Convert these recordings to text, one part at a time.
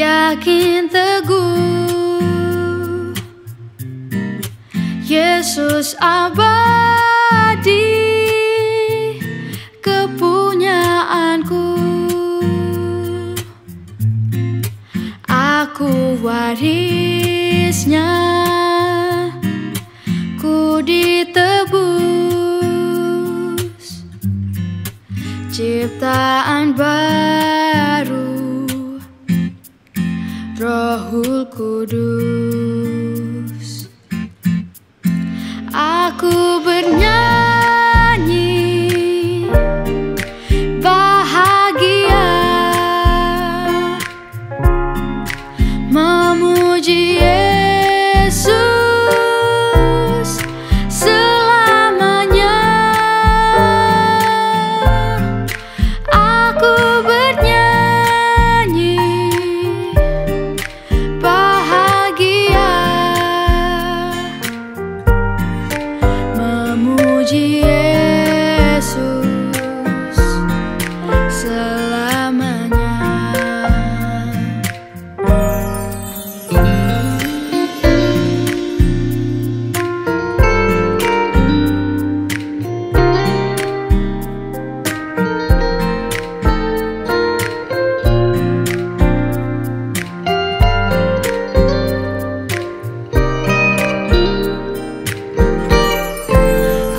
yakin teguh, Yesus abadi kepunyaanku. Aku warisnya, ku ditebus, ciptaan baru, Rohul Kudus. Aku bernyanyi bahagia, memuji Yesus selamanya. Aku bernyanyi bahagia, memuji Yesus selamanya.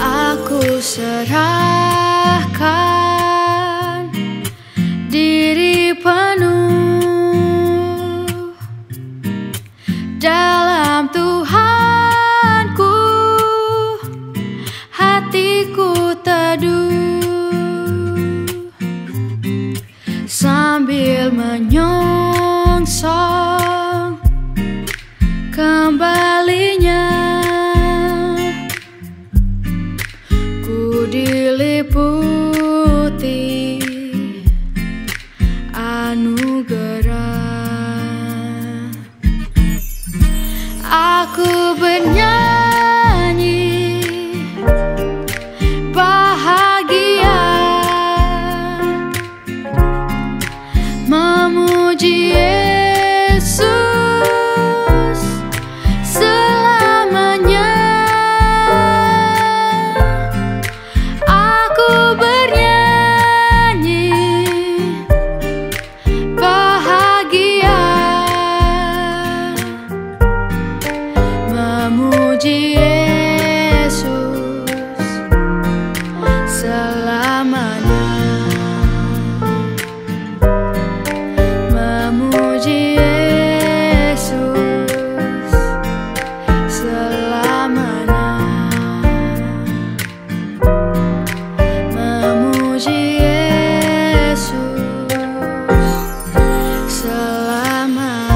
Aku serahkan diri penuh dalam Tuhanku, hatiku teduh sambil menyongsong kembalinya. Ku diliputi anugerah. Aku bernyanyi bahagia, memuji Yesus selamanya. Aku bernyanyi bahagia, memuji Yesus selamanya. Memuji Yesus selamanya. Memuji Yesus selamanya.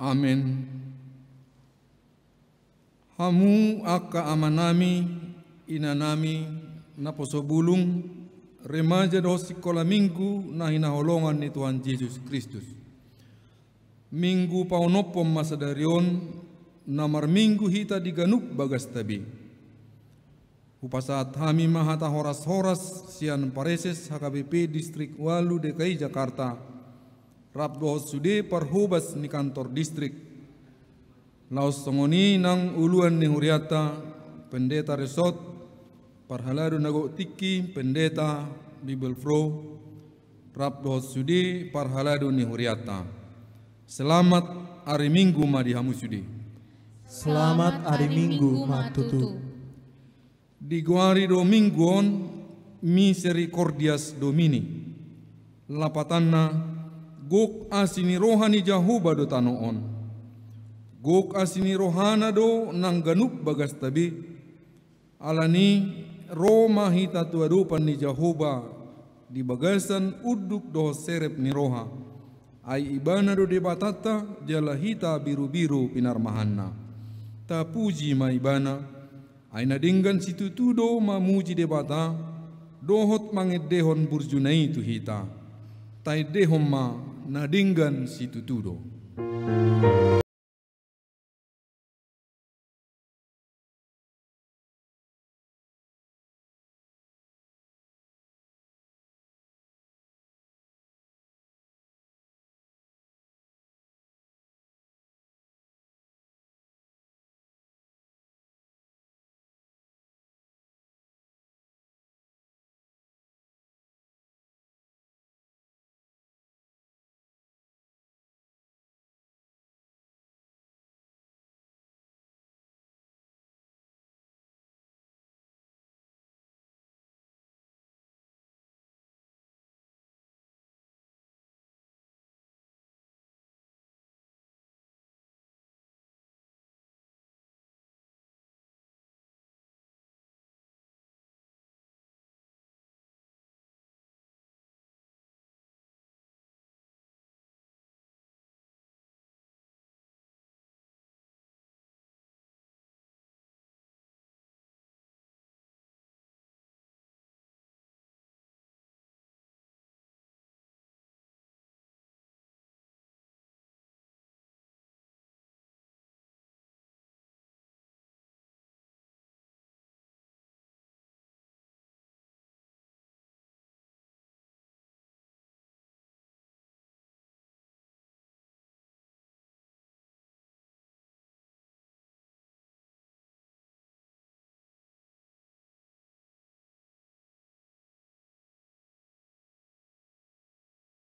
Amin. Hamu aka amanami inanami naposo bulung remaja do sekolah minggu na hinaholongan ni Tuhan Yesus Kristus. Minggu paunopom masa darion namar minggu hita diganuk bagas tabi. Upasat hami mahata horas-horas sian pareses HKBP Distrik Walu DKI Jakarta. Rabdo sude parhubas ni kantor distrik. Laos songoni nang uluan ni huriata pendeta resort Parhalado nago tiki pendeta Bible Pro rap dohot sudi parhalado ni huriata. Selamat hari Minggu madihamu sudi. Selamat hari Minggu matutu. Di guari Domingon Misericordias Domini. Lapatanna gok asini rohani Jahuba do tanoon. Gok asini rohana do nang ganup bagas tabi. Alani Roma hita tuadupan ni Jahuba di bagasan uduk do serep ni roha. Ai ibana do debatata jala hita biru-biru pinarmahanna. Ta puji ma ibana. Ai nadinggan situ tudo mamuji debata. Dohot mangedehon burjunai tu hita. Tai dehom ma nadinggan situ tudo.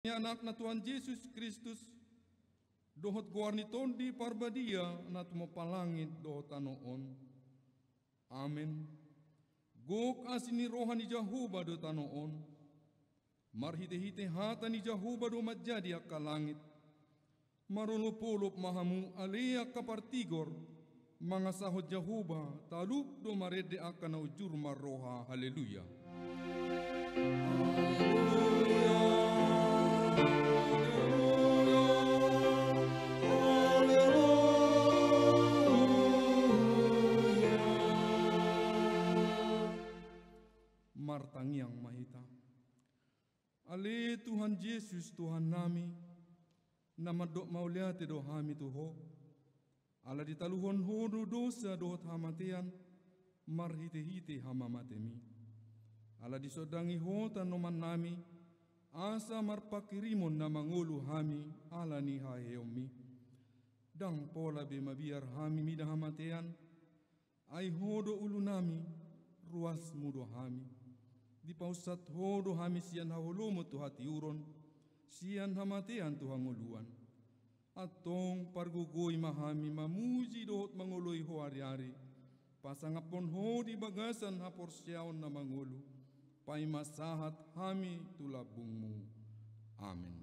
Anak na Tuhan Yesus Kristus dohot guarni tondi parbadia nat mapalangit dohot tanoon. Amin. Gok asini rohani Jahuba do tanoon. Marhite-hite hata ni Jahuba do majadi akalangit. Marulupulup mahamu alea kapartigor. Mga sahod Jahuba taluk do marede akan ujur marroha. Haleluya. Martangiang mahita. Ale Tuhan Yesus Tuhan nami, nama dok mauliate do hami tuho. Ala ditaluhon hodo dosa dohot hamatian, marhite-hite hamamatemi. Ala disodangi hota noman nami, asa marpakirimon na mangulu hami, ala ni haheomi. Dang pola be mabiar hami mida hamatian, ay hodo ulu nami, ruas mudo hami. Di pausat hodo hami sian hahulumo tu hati uron, sian hamatian tu hanguluan. Atong pargugoy mahami mamuji dohot manguluy ho ari-ari. Pasangapon ho di bagasan haporsyaon na mangulu. Pai masahat hami tulabungmu. Amin.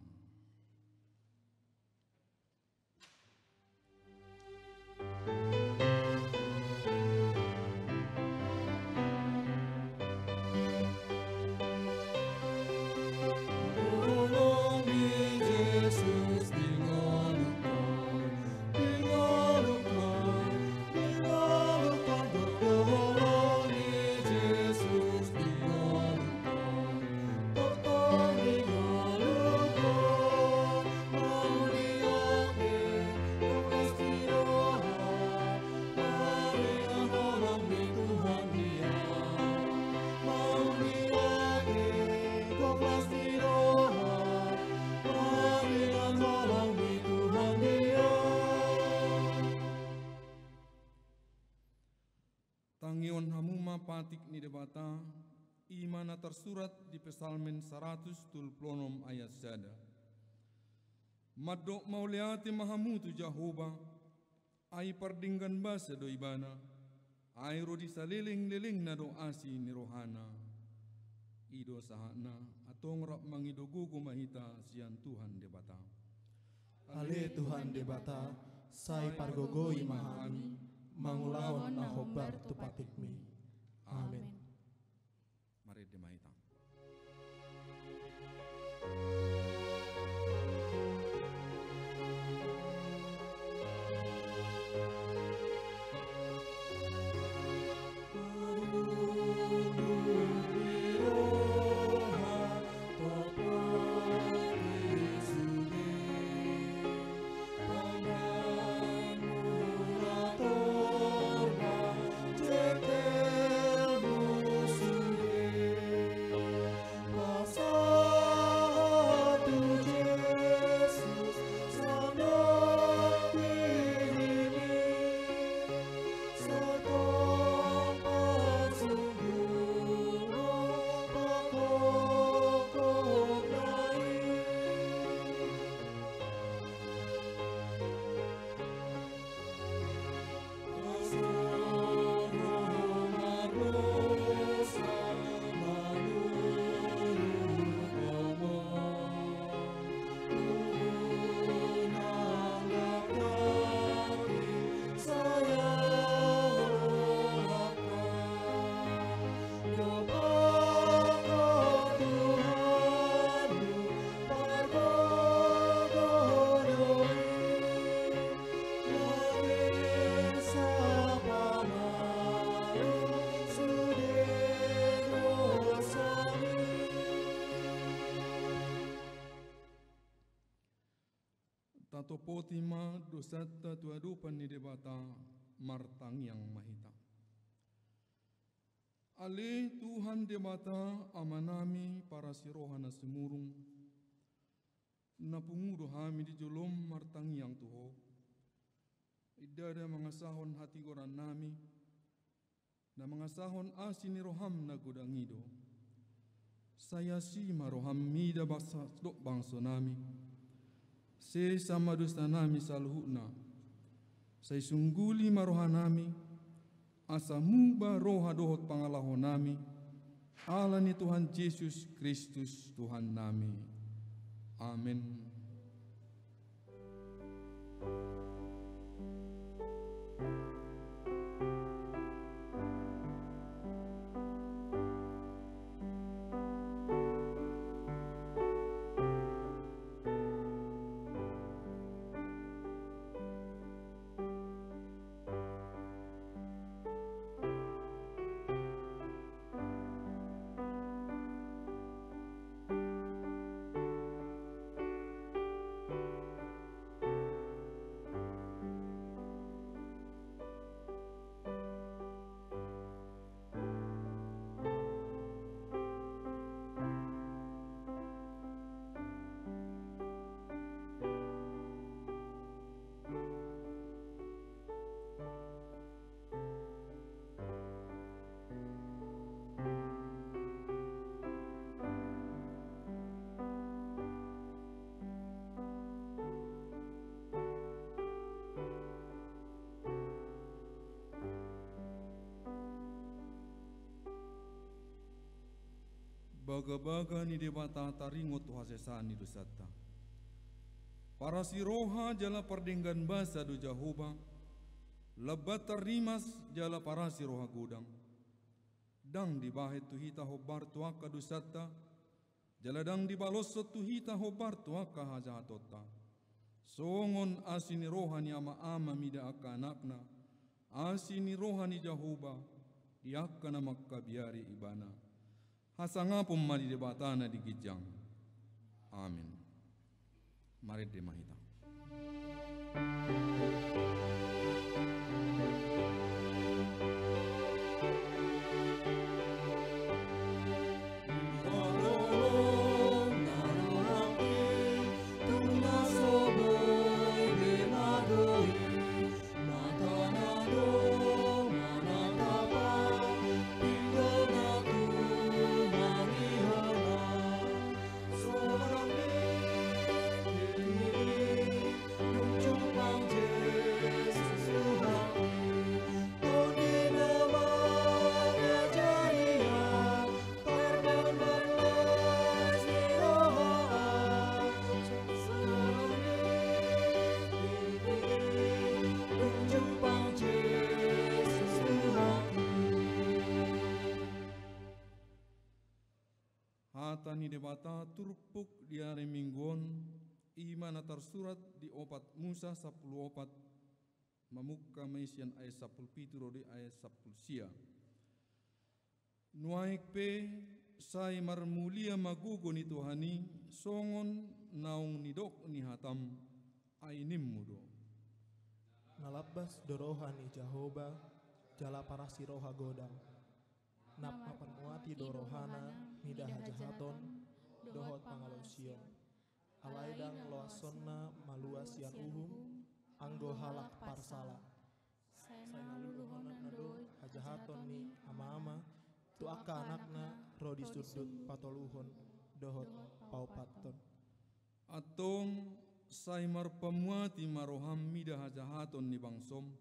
sebagaimana tersurat di Psalmen 126 ayat 1. Madok mauliati mahamutu Jehovah, ai pardinggan basa do ibana, ai rodi saliling-liling na do asi ni rohana. Ido sahana atong rap mangidogugo mahita sian Tuhan debata. Ale Tuhan debata, sai pargogoi mahami, mangulahon na hobar tupatikmi. Amen. Mari demahita. Tato potima dosata tuadupan ni debata martang yang mahita. Ale Tuhan debata amanami para sirohana semurung, na pungudo hami di jolom martang yang tuho. Idada mangasahon hati goran nami, na mangasahon asin ni roham na gudangido. Saya si maroham mida bangso nami. Se sama dusta nami salhuna, say sungguli maroha nami, asa muba roha dohot pangalahon nami, ala ni Tuhan Yesus Kristus Tuhan nami. Amin. Baga-baga ni debata taringot tuhasesan ni dosata. Para siroha jala pardenggan basa do Jehovah, lebat terimas jala para siroha gudang. Dang dibahit tuhita hobar tuaka dosata, jala dang dibalosot tuhita hobar tuaka hajahatota. Songon asini rohani ama-ama mida aka anakna, asini rohani Jehovah, diakana makkabiari ibana. Hasangapum mari debatana di gijang. Amin. Mari demahita. Mata Hata ni debata turpuk di hari mingguan imana tersurat di opat Musa 10 opat mamuka maisian ayat 10 pituro di ayat 10 sia. Nuaik pe sai marmulia magugo ni Tuhani songon naung nidok ni hatam ainim mudo. Nalabas dorohani Jahoba jala para siroha godang. Nap papanuati dorohana mida hajahaton dohot pangalusion. Alaidang loasonna maluas yan uhum anggo halak parsala. Saya naluluhon nado hajahaton ni ama-ama tu aka anakna rodi sudut patoluhon dohot paupaton. Atong sai marpamuati maroham mida hajahaton ni bangsom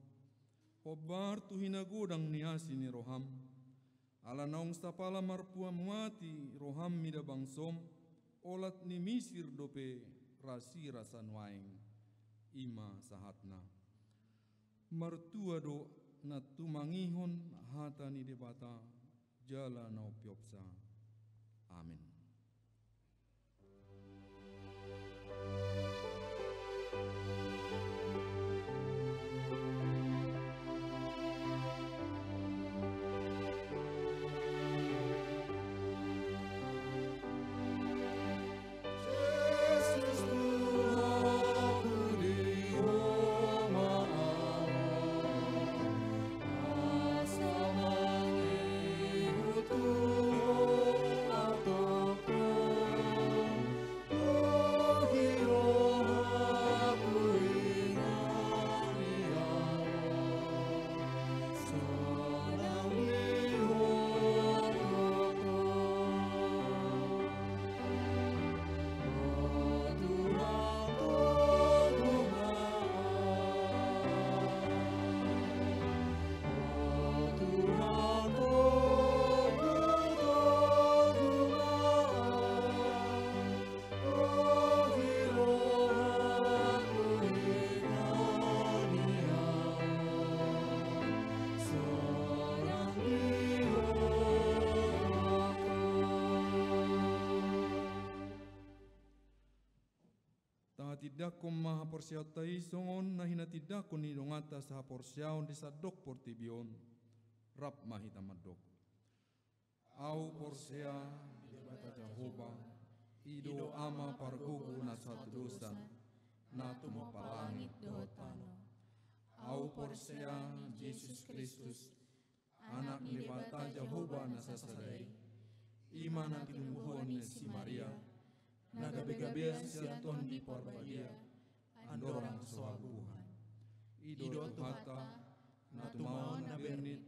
hobar tu hinagodang ni asi ni roham ala naung sapala marpamuati roham mida bangsom olat ni misir dope rasi rasan waing ima sahatna martua do na tumangihon hata ni debata jala nau piopsa. Amin. Tidakon maha porsiaw tayo songon na hinatidakon ni dongata sa porsiaw di sadok portibion rap mahita madok. Au porsia di bata Jahoba ido ama pargugu na satu dosan na tumapalangit dohot pano. Au porsia Yesus Kristus anak ni bata Jahoba na sasadai ima na tinumbuhan ni si Maria nagabe-gabe siaton di porbadia andorang soaguhan ido tuhata na tumaon na bernit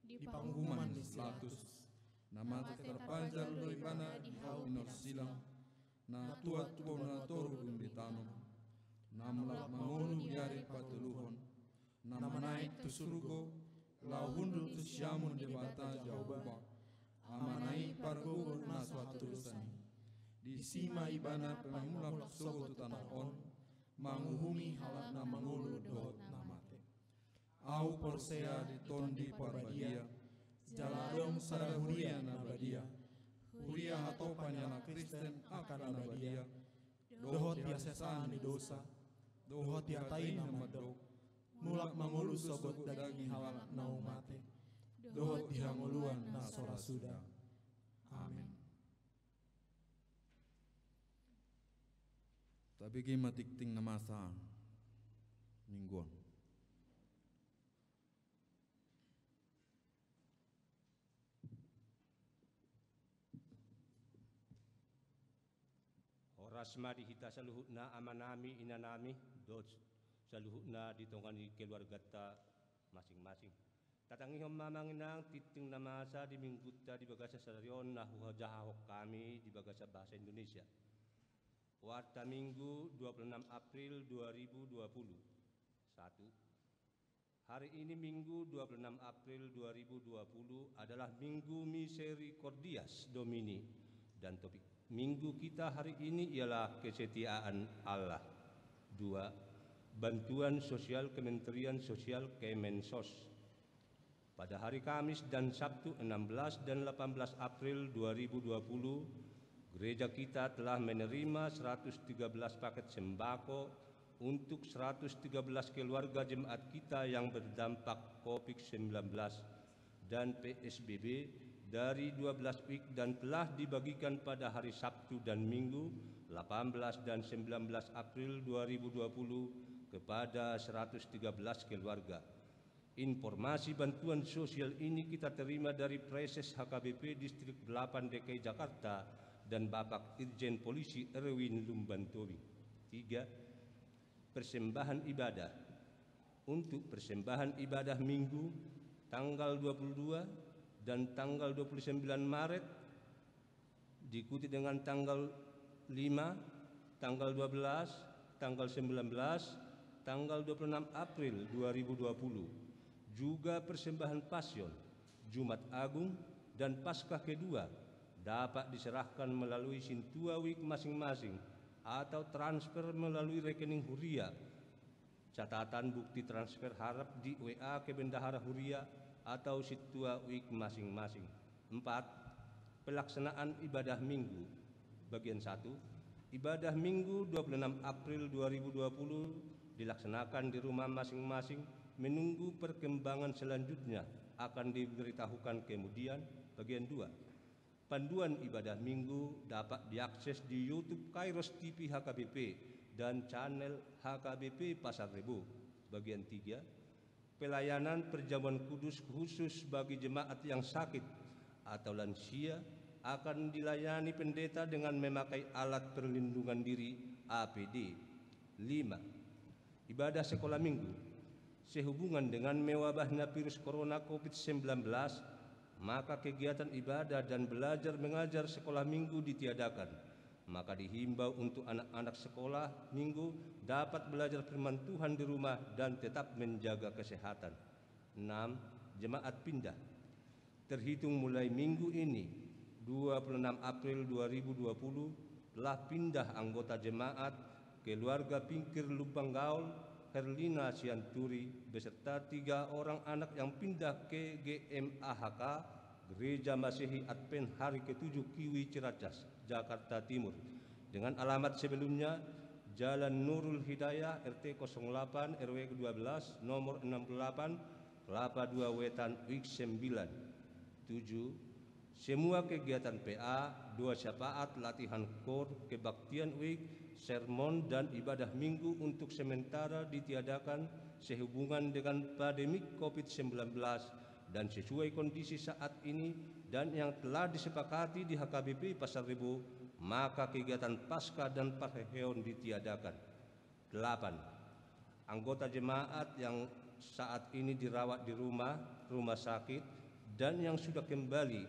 di panghuman ni Pilatus na mata terpanjal lo ibana di hau silang na tuat po na torugong ditanong na mulak mangulu yari patuluhon na manaik tu surgo lau hundul tu siamun di bata Jahoba amanai pargugun na suatu lusani di sima ibana pemulak sogo tu tanah on manguhumi halak na mangulu dohot na mate. Au porsea di tondi parbadia jaladong sada huria na badia huria hatopan yana Kristen akan na badia dohot biasesaan ni dosa dohot diatain na madok mulak mangulu sogot daging halak na umate dohot dihanguluan na sora suda. Amin. Tapi kay matikting na masa mingguan. Oras mari hita saluhutna amanami inanami dot saluhutna ditongani keluarga ta masing-masing. Tatangihom mamanginang titing na masa di mingguta di bagasa saryon na huhajahok kami di bagasa bahasa Indonesia. Warta Minggu 26 April 2020. 1. Hari ini Minggu 26 April 2020 adalah Minggu Misericordias Domini dan topik Minggu kita hari ini ialah kesetiaan Allah. 2. Bantuan Sosial Kementerian Sosial Kemensos. Pada hari Kamis dan Sabtu 16 dan 18 April 2020 Gereja kita telah menerima 113 paket sembako untuk 113 keluarga jemaat kita yang berdampak COVID-19 dan PSBB dari 12 week dan telah dibagikan pada hari Sabtu dan Minggu 18 dan 19 April 2020 kepada 113 keluarga. Informasi bantuan sosial ini kita terima dari Preses HKBP Distrik 8 DKI Jakarta dan Bapak Irjen Polisi Erwin Lumbantowi. 3. Persembahan ibadah. Untuk persembahan ibadah Minggu tanggal 22 dan tanggal 29 Maret diikuti dengan tanggal 5, tanggal 12, tanggal 19, tanggal 26 April 2020. Juga persembahan Pasion, Jumat Agung, dan Paskah kedua dapat diserahkan melalui Sintua Week masing-masing atau transfer melalui rekening Huria. Catatan bukti transfer harap di WA ke Bendahara Huria atau Sintua Week masing-masing. 4. Pelaksanaan ibadah Minggu. Bagian 1. Ibadah Minggu 26 April 2020 dilaksanakan di rumah masing-masing. Menunggu perkembangan selanjutnya akan diberitahukan kemudian. Bagian 2. Panduan ibadah Minggu dapat diakses di YouTube Kairos TV HKBP dan channel HKBP Pasar Rebo. Bagian 3. Pelayanan perjamuan kudus khusus bagi jemaat yang sakit atau lansia akan dilayani pendeta dengan memakai alat perlindungan diri APD. 5. Ibadah sekolah Minggu. Sehubungan dengan mewabahnya virus corona COVID-19, maka kegiatan ibadah dan belajar mengajar sekolah Minggu ditiadakan. Maka dihimbau untuk anak-anak sekolah Minggu dapat belajar firman Tuhan di rumah dan tetap menjaga kesehatan. 6. Jemaat pindah. Terhitung mulai minggu ini, 26 April 2020, telah pindah anggota jemaat keluarga Pingkir Lubang Gaul, Herlina Sianturi, beserta 3 orang anak yang pindah ke GMAHK, Gereja Masehi Advent Hari ke-7 Kiwi Ciracas, Jakarta Timur, dengan alamat sebelumnya Jalan Nurul Hidayah RT 08 RW 12 nomor 68 Kelapa 2 Wetan Week 9. 7. Semua kegiatan PA, 2 syafaat, latihan kor, kebaktian week, sermon dan ibadah minggu untuk sementara ditiadakan sehubungan dengan pandemi COVID-19 dan sesuai kondisi saat ini dan yang telah disepakati di HKBP Pasar Rebo, maka kegiatan Paskah dan Parheon ditiadakan. 8. Anggota jemaat yang saat ini dirawat di rumah sakit dan yang sudah kembali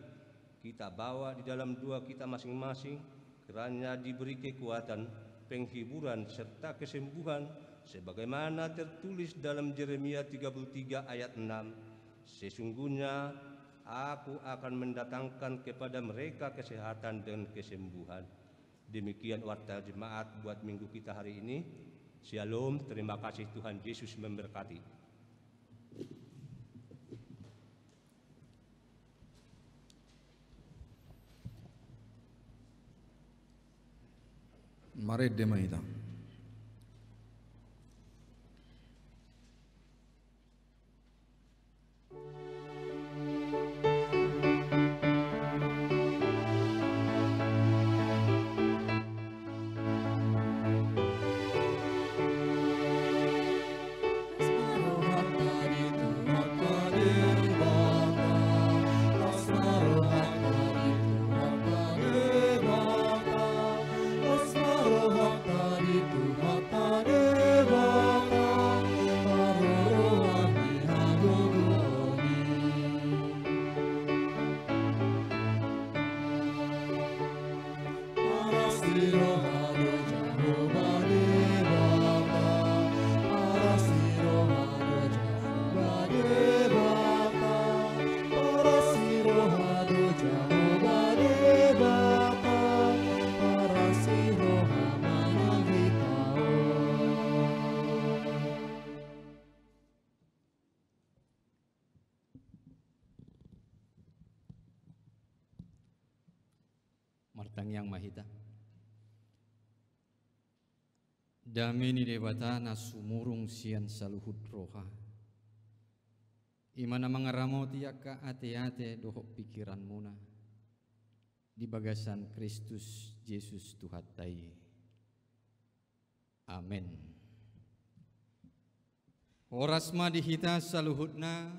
kita bawa di dalam doa kita masing-masing, kiranya diberi kekuatan, penghiburan serta kesembuhan sebagaimana tertulis dalam Yeremia 33 ayat 6. Sesungguhnya aku akan mendatangkan kepada mereka kesehatan dan kesembuhan. Demikian warta jemaat buat minggu kita hari ini. Shalom, terima kasih, Tuhan Yesus memberkati. Mari demaita. Tadi Tangyang Mahita. Damini debata na sumurung sian saluhut roha. Imana mangaramo tiaka ate-ate dohok pikiran muna. Di bagasan Kristus Yesus Tuhatai. Amin. Orasma dihita saluhutna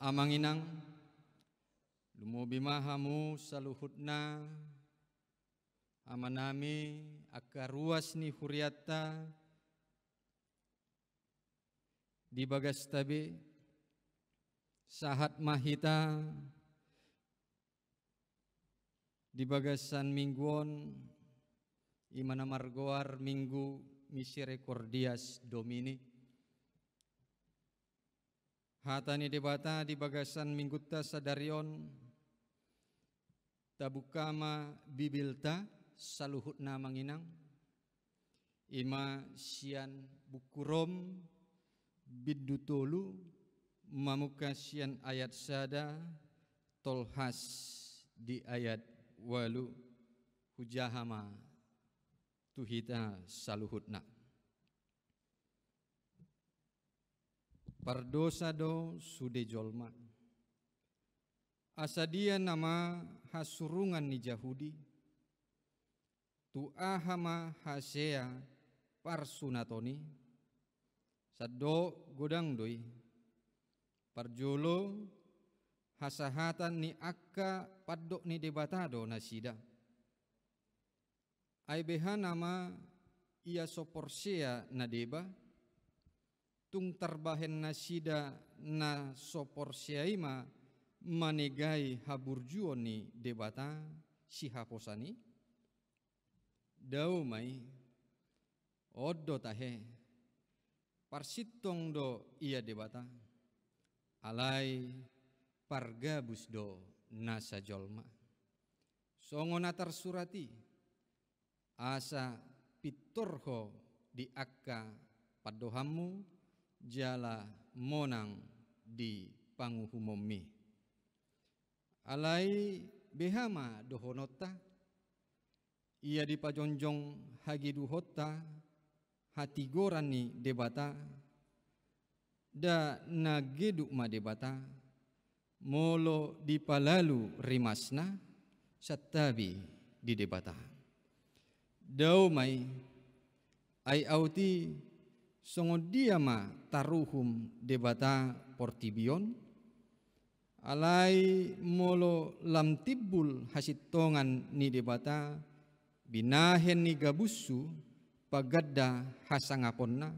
amanginang lumobimahamu saluhutna amanami akaruas ni huriata di bagas tabi sahat mahita di bagasan mingguon imana margoar minggu misericordias domini hatani debata di bagasan mingguta sadarion tabukama bibilta saluhutna manginang ima sian bukurom bidutolu mamuka sian ayat sada tolhas di ayat walu hujahama tuhita saluhutna pardosa do sude jolma asadia nama hasurungan ni Jahudi tu ahama hasea parsunatoni sado godang doi parjolo hasahatan ni akka padok ni debatado nasida aibeha nama ia soporsea na deba tung terbahen nasida na soporsea ima manegai haburjuon ni debata si haposani dau mai oddo tahe parsitong do ia debata alai pargabus do nasa jolma songona tersurati asa pitorho di akka padohamu jala monang di panguhumomi alai behama dohonota ia di pajonjong hagiduhota hati gorani debata da nageduk ma debata molo di palalu rimasna satabi di debata dau mai ai auti songodia ma taruhum debata portibion alai molo lam tibbul hasitongan ni debata binahen ni gabusu pagadda hasangaponna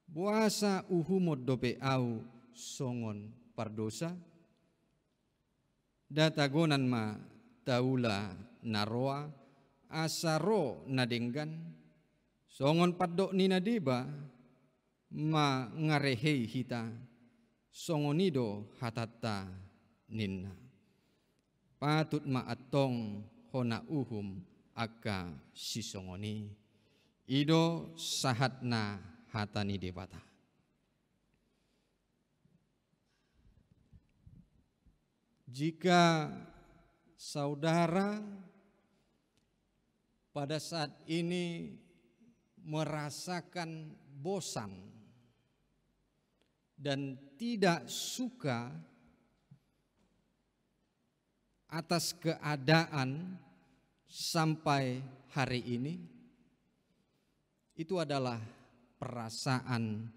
buasa uhumod dope au songon pardosa datagonan ma taula naroa asaro nadenggan songon padok ni nadeba ma ngarehei hita songonido hatata ninna patut ma atong hona uhum akka sisongoni ido sahatna hatani debata jika saudara pada saat ini merasakan bosan dan tidak suka atas keadaan sampai hari ini, itu adalah perasaan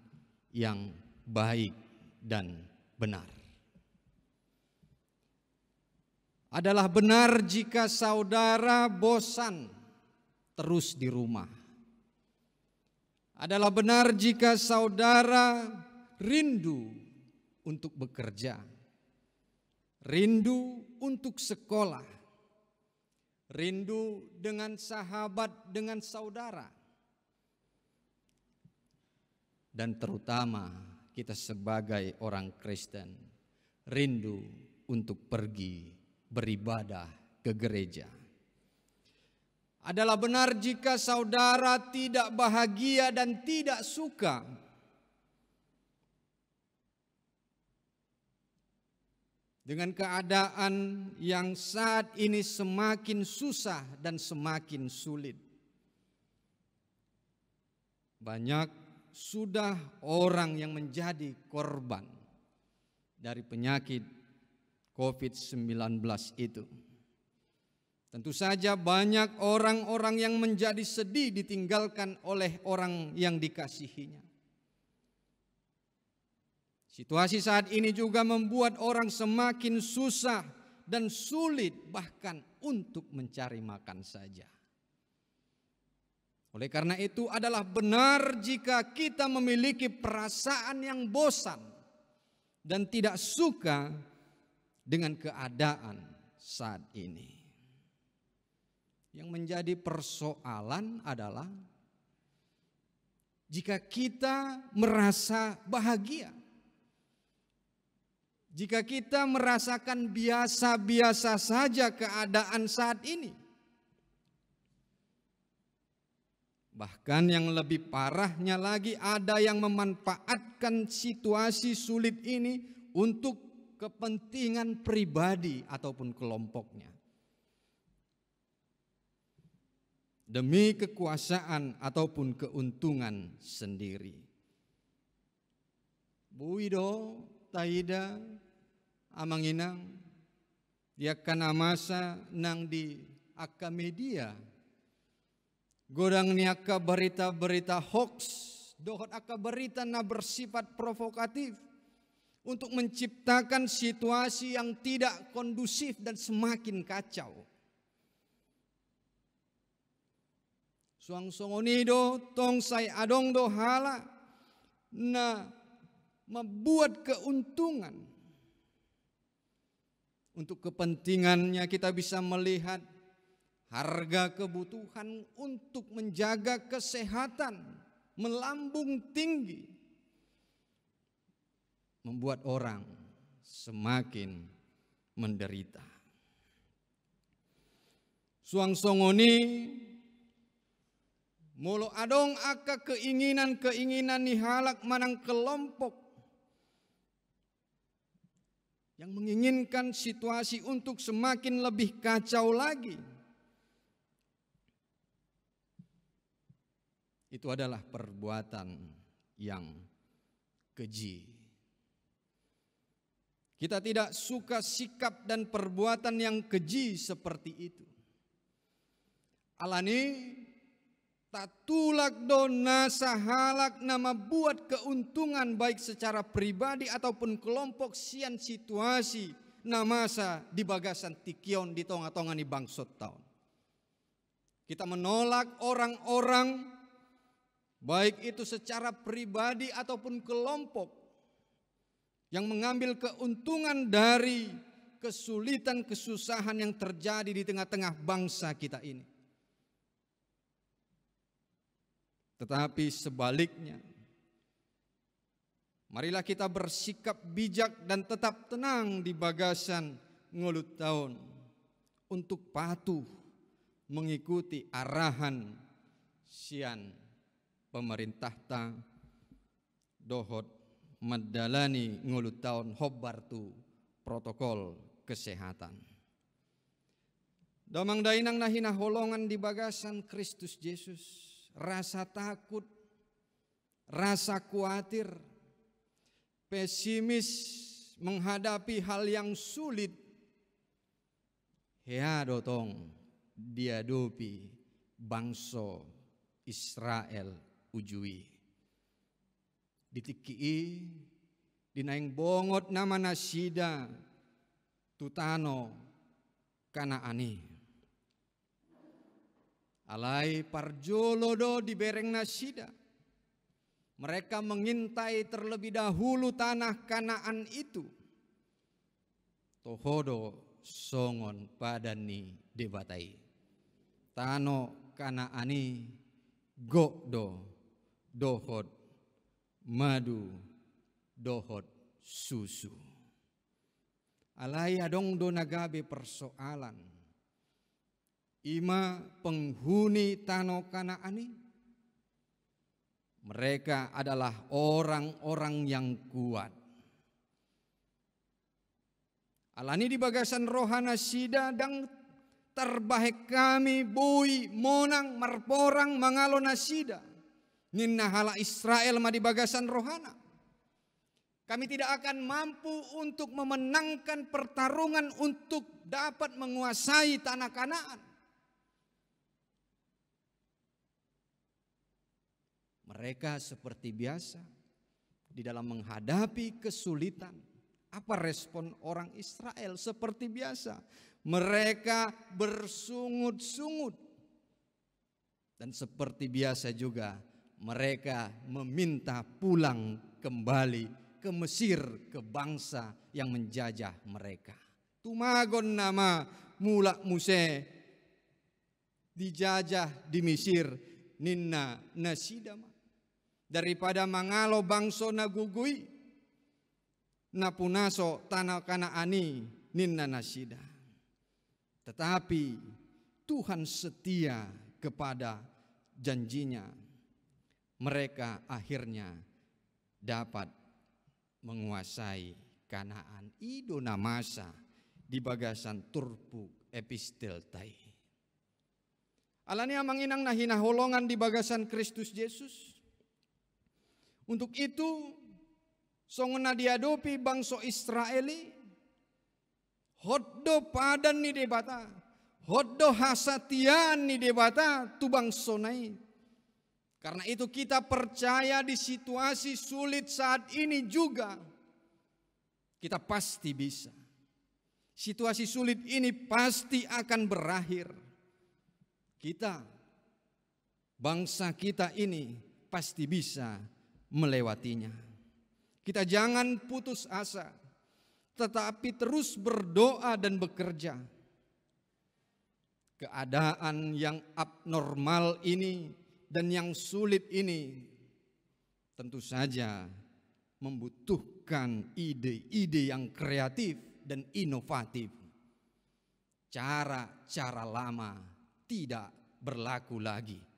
yang baik dan benar. Adalah benar jika saudara bosan terus di rumah. Adalah benar jika saudara rindu untuk bekerja, rindu untuk sekolah, rindu dengan sahabat, dengan saudara, dan terutama kita sebagai orang Kristen rindu untuk pergi beribadah ke gereja. Adalah benar jika saudara tidak bahagia dan tidak suka dengan keadaan yang saat ini semakin susah dan semakin sulit. Banyak sudah orang yang menjadi korban dari penyakit COVID-19 itu. Tentu saja banyak orang-orang yang menjadi sedih ditinggalkan oleh orang yang dikasihinya. Situasi saat ini juga membuat orang semakin susah dan sulit bahkan untuk mencari makan saja. Oleh karena itu adalah benar jika kita memiliki perasaan yang bosan dan tidak suka dengan keadaan saat ini. Yang menjadi persoalan adalah jika kita merasa bahagia, jika kita merasakan biasa-biasa saja keadaan saat ini. Bahkan yang lebih parahnya lagi, ada yang memanfaatkan situasi sulit ini untuk kepentingan pribadi ataupun kelompoknya, demi kekuasaan ataupun keuntungan sendiri. Bu Wido, Taida, Amanginang, dia kana masa nang di aka media, godang ni aka berita-berita hoax, dohot aka berita na bersifat provokatif untuk menciptakan situasi yang tidak kondusif dan semakin kacau. Suang songonido tong say adong do hala na membuat keuntungan. Untuk kepentingannya kita bisa melihat harga kebutuhan untuk menjaga kesehatan melambung tinggi, membuat orang semakin menderita. Suang songoni mulu adong aka keinginan-keinginan ni halak manang kelompok yang menginginkan situasi untuk semakin lebih kacau lagi. Itu adalah perbuatan yang keji. Kita tidak suka sikap dan perbuatan yang keji seperti itu. Alani tatulak do nasa halak nama buat keuntungan baik secara pribadi ataupun kelompok sian situasi namasa di bagasan tikion di tonga-tonga ni bangsot taon. Kita menolak orang-orang baik itu secara pribadi ataupun kelompok yang mengambil keuntungan dari kesulitan kesusahan yang terjadi di tengah-tengah bangsa kita ini. Tetapi sebaliknya, marilah kita bersikap bijak dan tetap tenang di bagasan ngulut tahun untuk patuh mengikuti arahan sian pemerintah ta dohot madalani ngulut tahun hobbartu protokol kesehatan. Damang dainang nahina holongan di bagasan Kristus Yesus. Rasa takut, rasa khawatir, pesimis menghadapi hal yang sulit, hea dotong diadopi bangsa Israel ujui. Ditikii, dinaing bongot nama nasida, tutano Kanaani. Alai parjolo do di bereng nasida. Mereka mengintai terlebih dahulu tanah Kanaan itu. Tohodo songon padani debatai. Tano Kanaani gokdo dohot madu dohot susu. Alai adong do nagabe persoalan. Ima penghuni Tano Kanaani, mereka adalah orang-orang yang kuat. Alani di bagasan rohana sida dang terbahek kami bui monang marporang mangalo nasida. Ninna hala Israel ma di bagasan rohana. Kami tidak akan mampu untuk memenangkan pertarungan untuk dapat menguasai tanah Kanaan. Mereka seperti biasa di dalam menghadapi kesulitan. Apa respon orang Israel? Seperti biasa, mereka bersungut-sungut. Dan seperti biasa juga, mereka meminta pulang kembali ke Mesir, ke bangsa yang menjajah mereka. Tumagon nama mula Muse dijajah di Mesir, ninna nasidama. Daripada mangalo bangso nagugui, napunaso tanah Kanaani ninna nasida. Tetapi Tuhan setia kepada janjinya. Mereka akhirnya dapat menguasai Kanaan. Ido namasa di bagasan turpuk epistel tai. Alania manginang nahina holongan di bagasan Kristus Yesus. Untuk itu songona diadopi bangsa Israeli hoddo padan ni debata, hoddo hasatian ni debata tu bangsa nai. Karena itu kita percaya di situasi sulit saat ini juga kita pasti bisa. Situasi sulit ini pasti akan berakhir. Kita, bangsa kita ini pasti bisa melewatinya. Kita jangan putus asa, tetapi terus berdoa dan bekerja. Keadaan yang abnormal ini dan yang sulit ini tentu saja membutuhkan ide-ide yang kreatif dan inovatif. Cara-cara lama tidak berlaku lagi.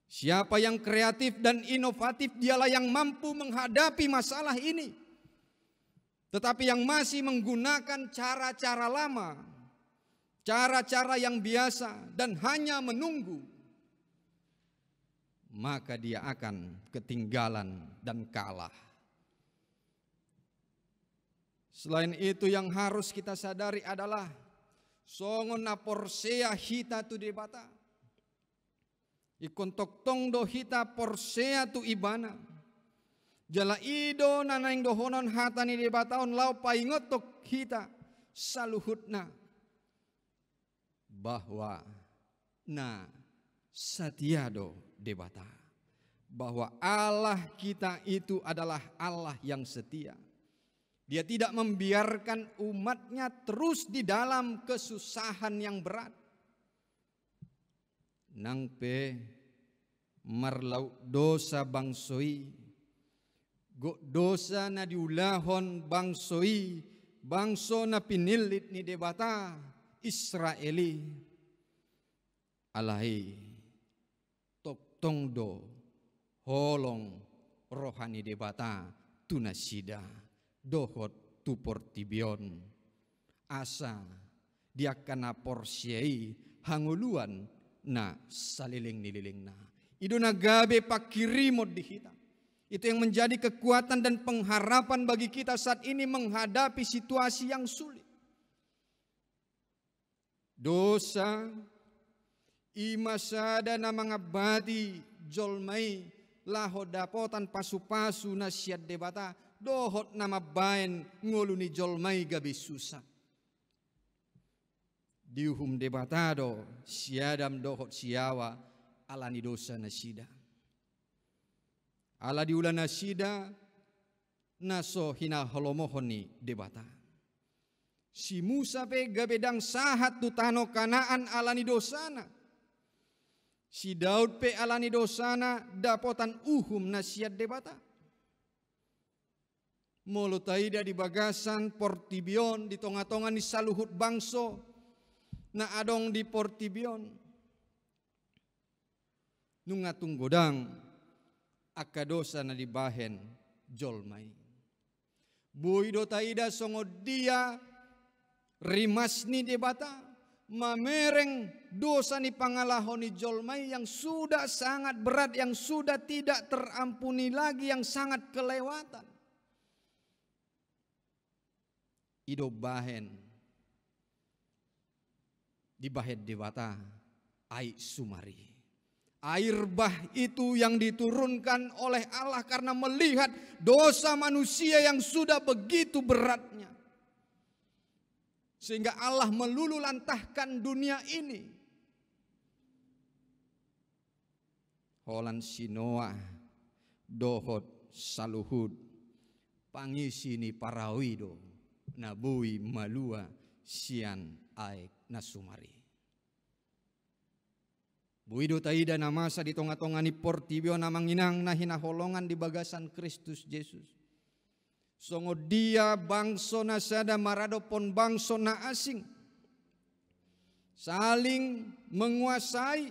Siapa yang kreatif dan inovatif dialah yang mampu menghadapi masalah ini. Tetapi yang masih menggunakan cara-cara lama, cara-cara yang biasa dan hanya menunggu, maka dia akan ketinggalan dan kalah. Selain itu yang harus kita sadari adalah songon na porsea hita tu debata. Ikontok tong do hita porsea tu ibana. Jala ido nanaing dohonon hatani debataon lau paingotok hita saluhutna. Bahwa na satiado debata. Bahwa Allah kita itu adalah Allah yang setia. Dia tidak membiarkan umatnya terus di dalam kesusahan yang berat. Nang pe marlau dosa bangsoi, go dosa na diulahon bangsoi, bangso na pinilit ni debata Israeli. Alahi tok tongdo holong rohani debata tunasida. Dohot tu portibion asa dia kana porsiai hanguluan na saliling nililing na ido nagabe pakirimod di kita. Itu yang menjadi kekuatan dan pengharapan bagi kita saat ini menghadapi situasi yang sulit. Dosa imasada na mga bati jolmai laho dapotan pasu-pasu na siad debata dohot nama bain ngoluni jolmai gabi susah. Diuhum debatado siadam dohot siawa alani dosa nasida. Ala diula nasida naso hina holomohoni debata. Si Musa pe gabedang sahat tu tano Kanaan alani dosana. Si Daud pe alani dosana dapotan uhum nasiat debata. Molo taida di bagasan portibion di tonga-tonga ni saluhut bangso na adong di portibion. Nungatung godang akadosa na dibahen jolmai. Buido taida songo dia rimasni debata, mamereng dosa ni pangalahoni jolmai yang sudah sangat berat, yang sudah tidak terampuni lagi, yang sangat kelewatan. Ido bahen di bahet debata ai sumari. Air bah itu yang diturunkan oleh Allah karena melihat dosa manusia yang sudah begitu beratnya. Sehingga Allah melululantahkan dunia ini. Holan sinoa dohot saluhud pangisini parawido nabui malua sian aek nasumari. Buido taida namasa di tonga-tonga ni portibio namanginang na hinaholongan di bagasan Kristus Yesus. Songo dia bangso na sada maradopon bangso na asing. Saling menguasai,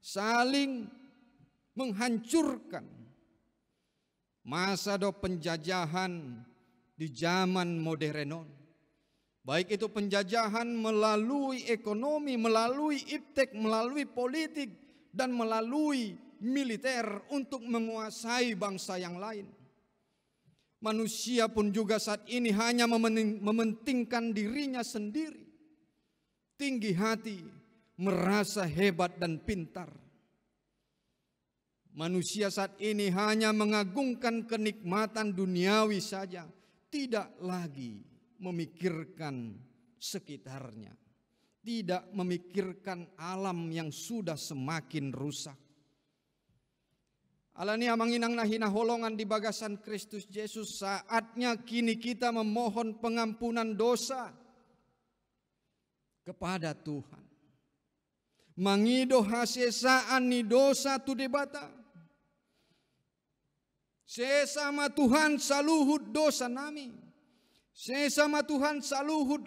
saling menghancurkan. Masa do penjajahan di zaman modernon. Baik itu penjajahan melalui ekonomi, melalui iptek, melalui politik, dan melalui militer untuk menguasai bangsa yang lain. Manusia pun juga saat ini hanya mementingkan dirinya sendiri. Tinggi hati, merasa hebat dan pintar. Manusia saat ini hanya mengagungkan kenikmatan duniawi saja, tidak lagi memikirkan sekitarnya, tidak memikirkan alam yang sudah semakin rusak. Alani amanginang nahina holongan di bagasan Kristus Yesus, saatnya kini kita memohon pengampunan dosa kepada Tuhan. Mangido hasesaan ni dosa tu debata. Sesama Tuhan saluhut dosa nami. Sesama Tuhan saluhut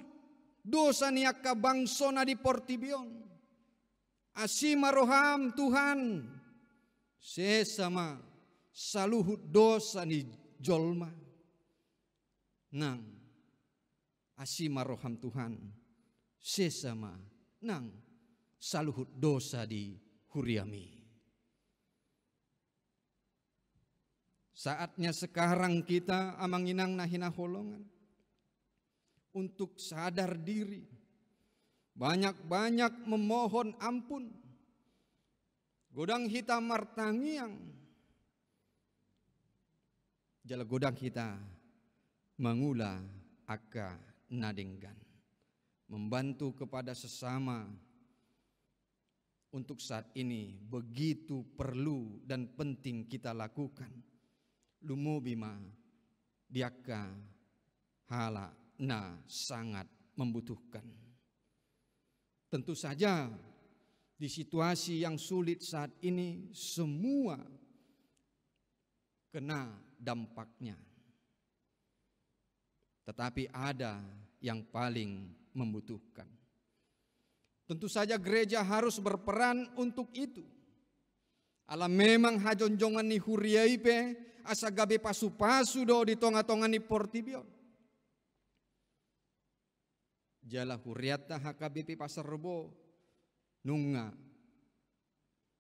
dosa niaka bangsona di portibion. Asima roham Tuhan. Sesama saluhut dosa ni jolma. Nang asima roham Tuhan. Sesama nang saluhut dosa di huriami. Saatnya sekarang kita amanginang nahina holongan untuk sadar diri, banyak-banyak memohon ampun. Godang hitam martangiang, jala godang kita mengula aka nadenggan, membantu kepada sesama untuk saat ini begitu perlu dan penting kita lakukan. Lumobima diaka hala na sangat membutuhkan. Tentu saja di situasi yang sulit saat ini semua kena dampaknya. Tetapi ada yang paling membutuhkan. Tentu saja gereja harus berperan untuk itu. Alam memang hajonjongan ni huriaipe asagabe pasu-pasu do di tonga-tonga ni portibion. Jala huriata HKBP Pasar Rebo nunga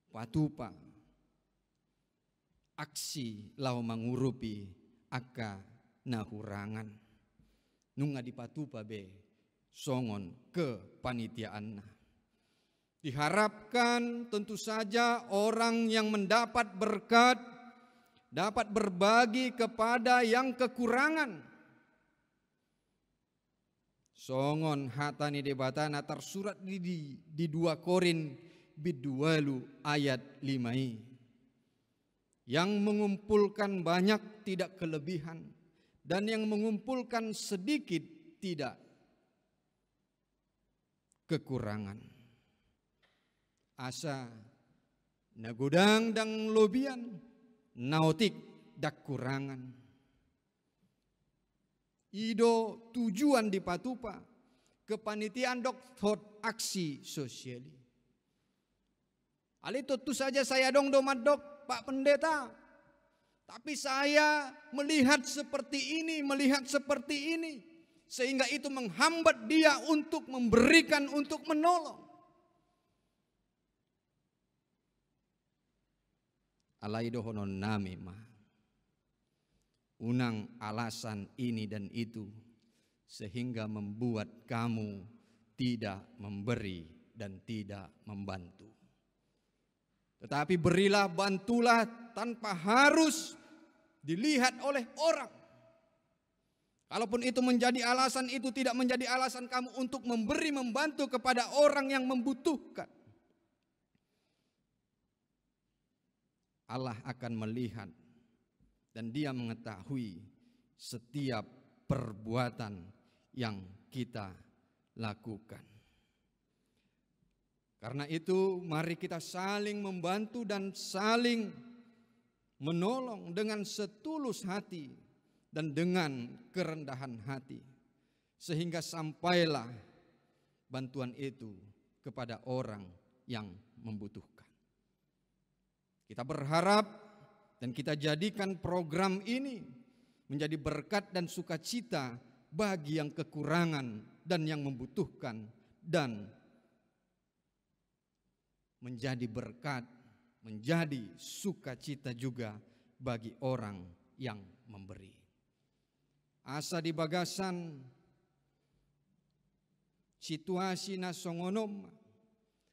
patupa aksi lau mangurupi aka nahurangan nunga di patupa be songon ke panitiaanna. Diharapkan tentu saja orang yang mendapat berkat dapat berbagi kepada yang kekurangan. Songon hatani debatana tersurat di 2 Korin bidwalu ayat 5. Yang mengumpulkan banyak tidak kelebihan, dan yang mengumpulkan sedikit tidak kekurangan. Asa nagodang dang lobian nautik dak kurangan. Ido tujuan di patupa kepanitiaan doktor aksi sosiali. Ali tentu saja saya dong domat dok Pak Pendeta. Tapi saya melihat seperti ini, sehingga itu menghambat dia untuk memberikan, untuk menolong. Alaidohonon nami ma, unang alasan ini dan itu, sehingga membuat kamu tidak memberi dan tidak membantu. Tetapi berilah, bantulah tanpa harus dilihat oleh orang. Kalaupun itu menjadi alasan, itu tidak menjadi alasan kamu untuk memberi, membantu kepada orang yang membutuhkan. Allah akan melihat dan Dia mengetahui setiap perbuatan yang kita lakukan. Karena itu mari kita saling membantu dan saling menolong dengan setulus hati dan dengan kerendahan hati, sehingga sampailah bantuan itu kepada orang yang membutuhkan. Kita berharap dan kita jadikan program ini menjadi berkat dan sukacita bagi yang kekurangan dan yang membutuhkan, dan menjadi berkat, menjadi sukacita juga bagi orang yang memberi. Asa di bagasan situasi na songonom,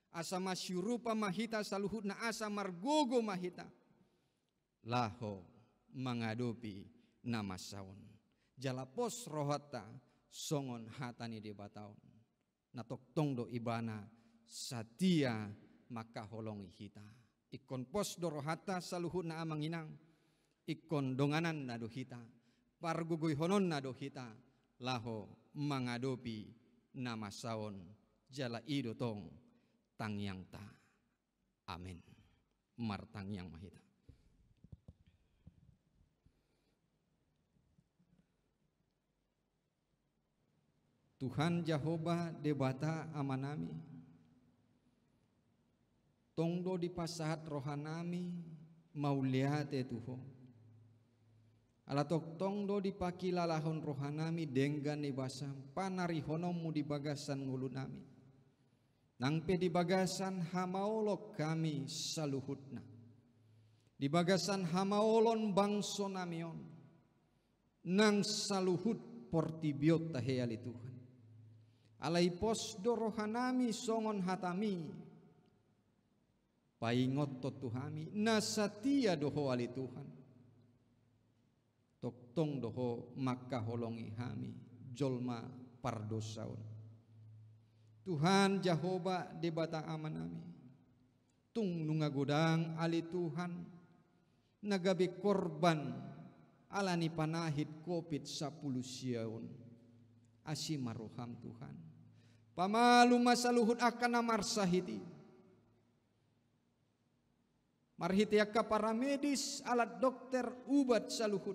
asa masyurupa mahita saluhut na asa margogo mahita, laho mengadopi nama saun. Jalapos rohata songon hatani di bataon, natoktong do ibana satia maka holongi hita. Ikon pos dorohata saluhut na amanginang, ikon donganan na do hita, pargugoy honon na do hita, laho mengadopi nama saun, jala ido tong tangyang ta. Amin. Martangyang mahita. Tuhan Jehovah debata amanami, tongdo di pasahat rohanami mauliate Tuhan. Alatok tongdo di pakilalahon rohanami denggan di basam panarihonomu di bagasan ngulunami. Nangpe di bagasan hamaolok kami saluhutna, di bagasan hamaolon bangso namion, nang saluhut portibiot taheyali Tuhan. Alai pos dorohanami songon hatami, paingot to Tuhami nasatia doho ali Tuhan. Toktong doho maka holongi hami jolma pardosaun. Tuhan Jehovah debata amanami, tung nungagodang ali Tuhan, nagabe korban alani panahit COVID-10 siaun, asimaroham Tuhan. Pamalu masaluhut akan namarsahiti, marhitiaka para medis alat dokter ubat saluhut,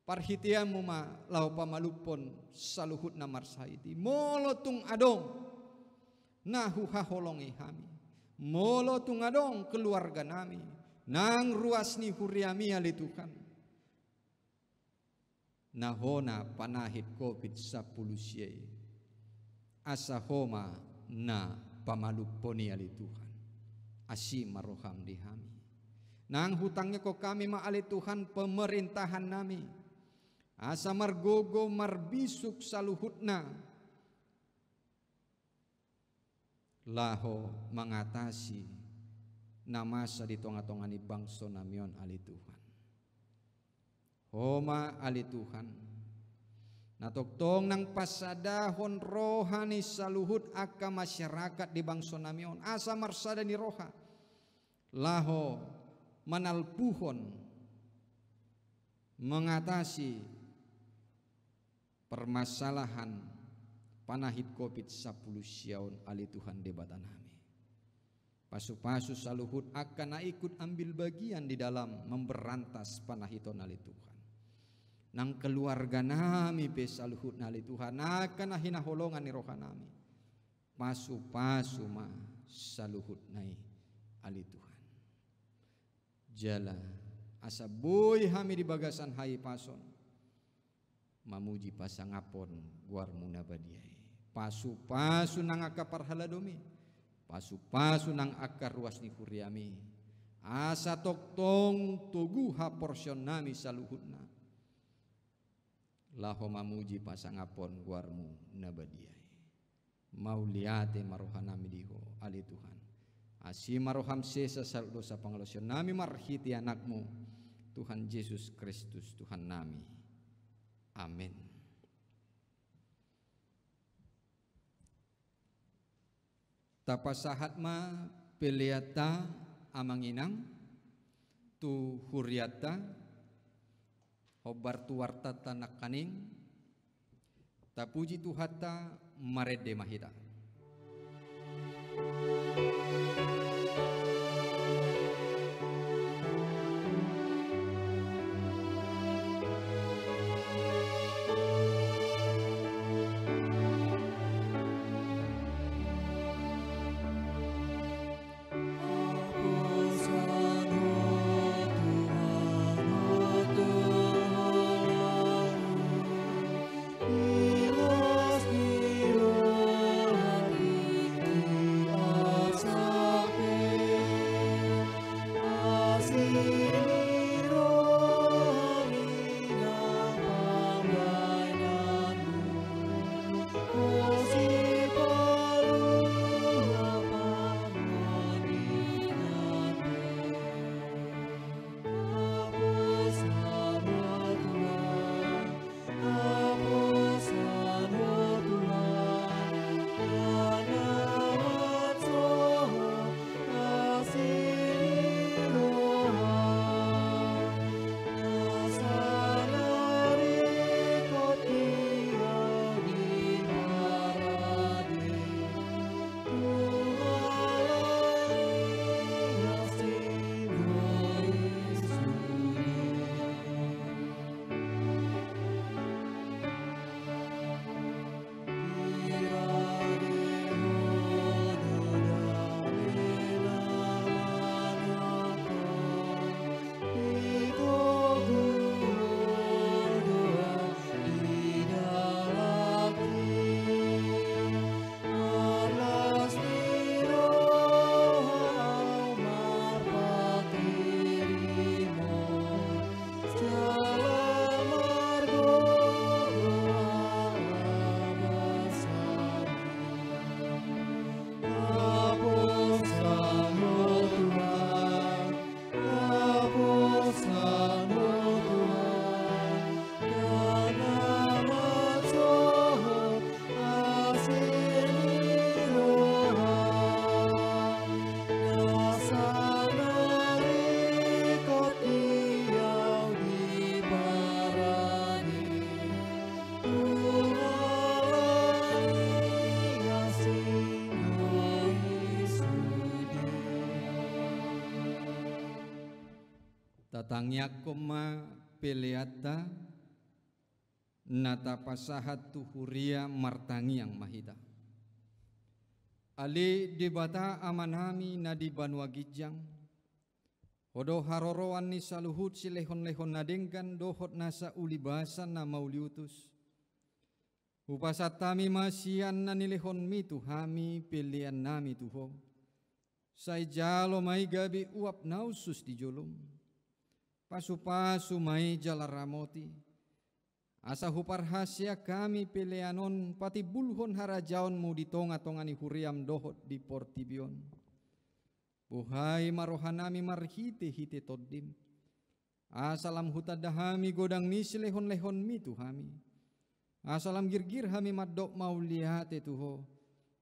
parhitiamu ma lau pamalupon saluhut namarsahiti, molotung adong nahu haholongi hami, molotung adong keluarga nami, nang ruasni huriami ali Tuhan. Nahona panahit COVID-10 siye, asahoma na pamaluponi ali Tuhan, asimaroham dihami. Nang hutangnya ko kami maali Tuhan pemerintahan nami, asa margogo marbisuk saluhutna, laho mengatasi namasa di tonga-tongani bangso namion ali Tuhan. Homa ali Tuhan, natoktong nang pasadahon rohani saluhut aka masyarakat di bangso namion, asa marsada ni roha, laho manalpuhon mengatasi permasalahan panahit COVID-10 siaun ali Tuhan debatan kami. Pasu-pasu saluhut akan ikut ambil bagian di dalam memberantas panahiton ali Tuhan. Nang keluarga nami pe saluhut nali Tuhan akan hinaholongan ni roha nami. Pasu-pasu ma saluhut nai ali Tuhan. Jala asa boy hami di bagasan hai pason, mamuji pasangapon guarmu nabadiai. Pasu-pasu nang aka parhaladomi, pasu-pasu nang aka ruas ni huriami, asa toktong tuguha porsyon nami saluhutna. Laho mamuji pasangapon guarmu nabadiai. Mauliate marohanami diho ali Tuhan. Asi maroham sesa saldo sa pangalosyon nami marhiti anakmu Tuhan Yesus Kristus Tuhan nami. Amin. Tapasahat ma peliata amanginang tu huriata hobar tuwarta tanak kaning tapuji tuhata marede mahita. Tatangnya koma peleata nata pasahat tuhuria martangi yang mahita. Ali dibata amanami nadi banua gijang. Hodo haroroan ni saluhut si lehon-lehon nadengkan dohot nasa ulibasan na mauliutus. Upasatami masian na nilehon mitu hami pilihan nami tuho. Say jalo may gabi uap nausus di jolom. Pasu-pasu may jalaramoti. Asa huparhasya kami peleanon pati bulhon harajaon mu di tonga-tonga ni huriam dohot di portibion. Buhay marohanami marhite-hite toddim. Asalam hutadahami godang nisi lehon-lehon mitu hami. Asalam girgir hami madok maulihate tuho.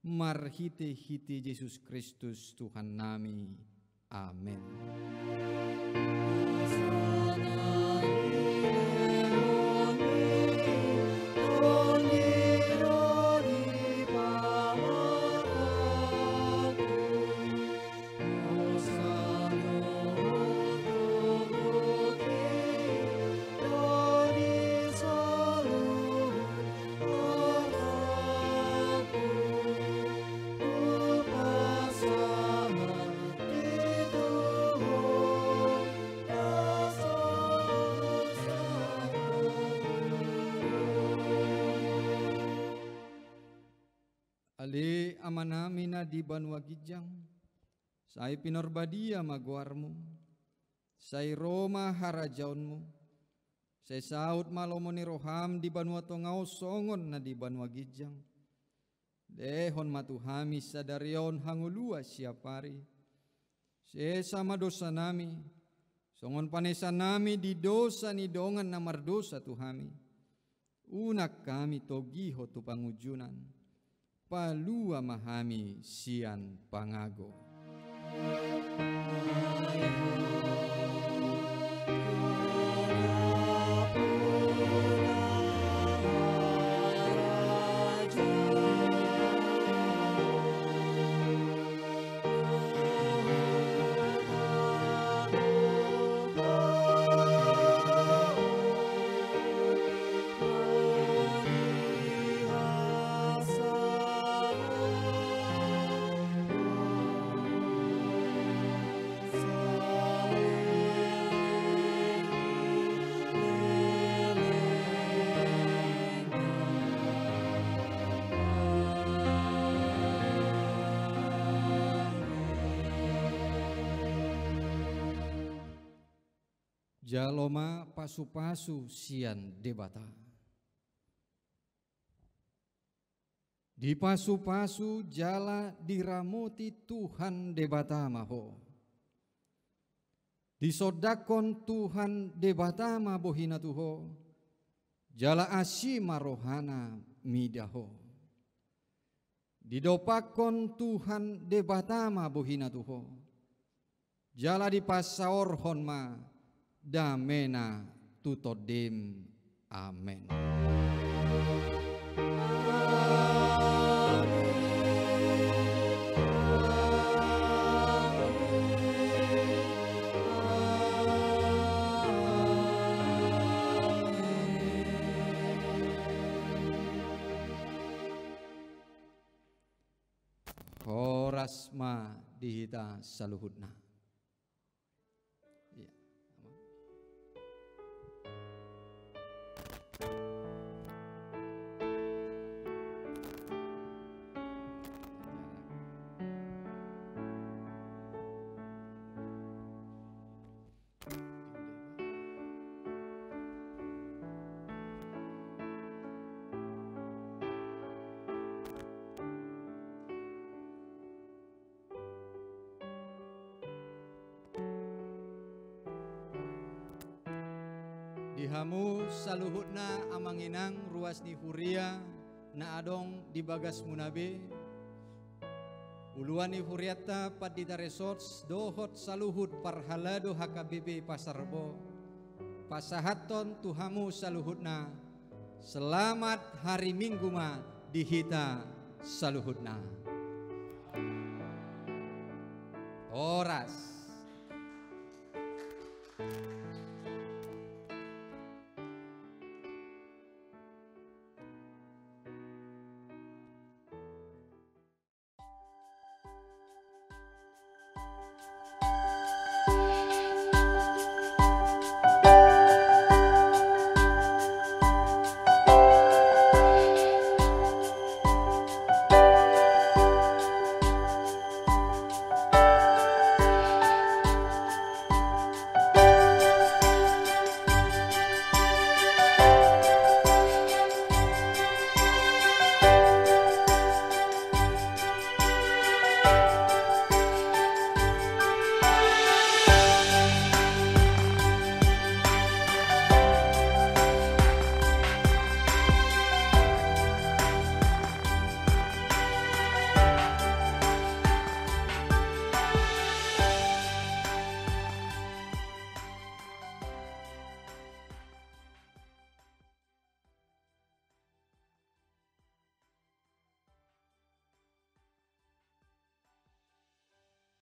Marhite-hite Yesus Kristus Tuhan nami. Amin. amanami na di banwa gijang, say pinorbadia maguarmu, say Roma harajaunmu, say saut malomo ni roham di banwa tongau songon na di banwa gijang, dehon matuhami sadarion hangulua siapari, say sama dosa nami, songon panesa nami di dosa ni dongan na mardosa tuhami, unak kami togiho tu pangujunan, palua mahami sian pangago. Jaloma pasu-pasu sian debata. Di pasu-pasu jala diramuti Tuhan debata maho. Disodakon Tuhan debata ma bohina tuho. Jala asima rohana midaho. Didopakon Tuhan debata ma bohina tuho. Jala dipasaorhon ma damena tutodem. Amen. Horasma dihita saluhutna. Dihamu saluhutna amanginang ruas ni Huria na adong di bagas munabe. Uluan ni Huriata padita resorts dohot saluhut parhalado HKBP Pasarbo. Pasahaton tuhamu saluhutna. Selamat hari Minggu ma dihita saluhutna. Oras.